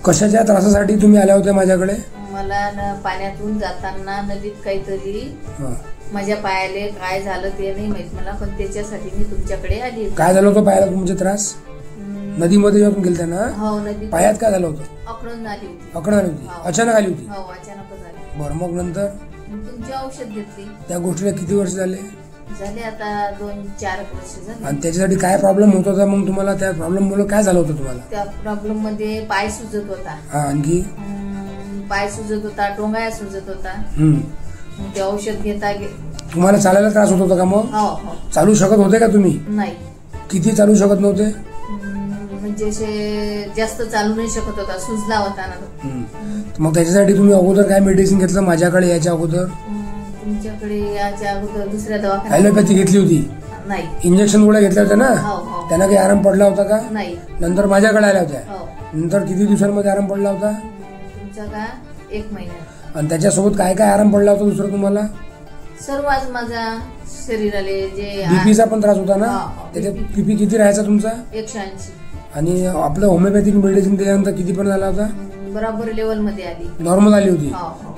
कशाच्या त्रासासाठी तुम्ही आल्या होत्या माझ्याकडे? मला पाण्यातून जाताना नदीत काहीतरी माझ्या पायाले काय झालं ते नाही माहित मला, पण त्याच्यासाठी मी तुमच्याकडे आली. काय झालं होतं पायाला तुमचे त्रास? नदीमध्ये येऊन गेलता ना? हो, नदी. पायात काय झालं होतं? अकडून आली होती. अकडून आली होती? अचानक आली होती? हो, अचानकच आली. बरं, मग नंतर तुमची औषध घेतली. त्या गोष्टीला किती वर्ष झाले? झाले आता 2-4 वर्ष झाले. आणि त्याच्यासाठी काय प्रॉब्लेम होत होता मग तुम्हाला? त्या प्रॉब्लेम मुळे काय झालं होतं तुम्हाला? त्या प्रॉब्लेम मध्ये पाय सुजत होता. आणखी पाय सुजत होता, टोंगाया सुजत होता. ते औषध घेता तुम्हाला चालायला त्रास होत होता का? मग हो. चालू शकत होते का तुम्ही? नाही. किती चालू शकत नव्हते? म्हणजे जास्त चालू नाही शकत होता, सुजला होता ना. मग त्याच्यासाठी तुम्ही अगोदर काय मेडिसिन घेतलं माझ्याकडे याच्या अगोदर? तुमच्याकडे याच्या अगोदर दुसऱ्या दवाखान्यात ॲलोपॅथी घेतली होती? नाही. इंजेक्शन गोळ्या घेतल्या होत्या ना? हो. त्यांना काही आराम पडला होता का? नाही. नंतर माझ्याकडे आल्या होत्या? हो. नंतर किती दिवसांमध्ये आराम पडला होता? तुमचा का 1 महिन्यात. आणि त्याच्यासोबत काय काय आराम पडला होता दुसरं तुम्हाला? सर्वच माझा शरीराले जे बीपीचा पण त्रास होता ना? त्याच्यात बीपी किती राहायचा तुमचा? 180. आणि आपलं होमिओपॅथिक मेडिसिन दिल्यानंतर किती पण झाला होता? बरोबर लेवल मध्ये आली, नॉर्मल आली होती?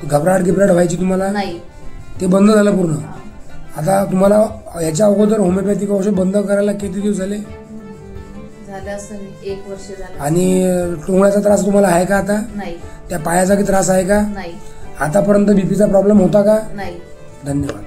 घबराट व्हायची तुम्हाला? नाही. ते बंद झालं पूर्ण? आता तुम्हाला याच्या अगोदर होमिओपॅथिक औषध बंद करायला किती दिवस झाले? झालं असं 1 वर्ष झालं. आणि टोंगळ्याचा त्रास तुम्हाला आहे का आता? नाही. त्या पायाचा की त्रास आहे का? नाही. आतापर्यंत बीपीचा प्रॉब्लेम होता का? नाही. धन्यवाद.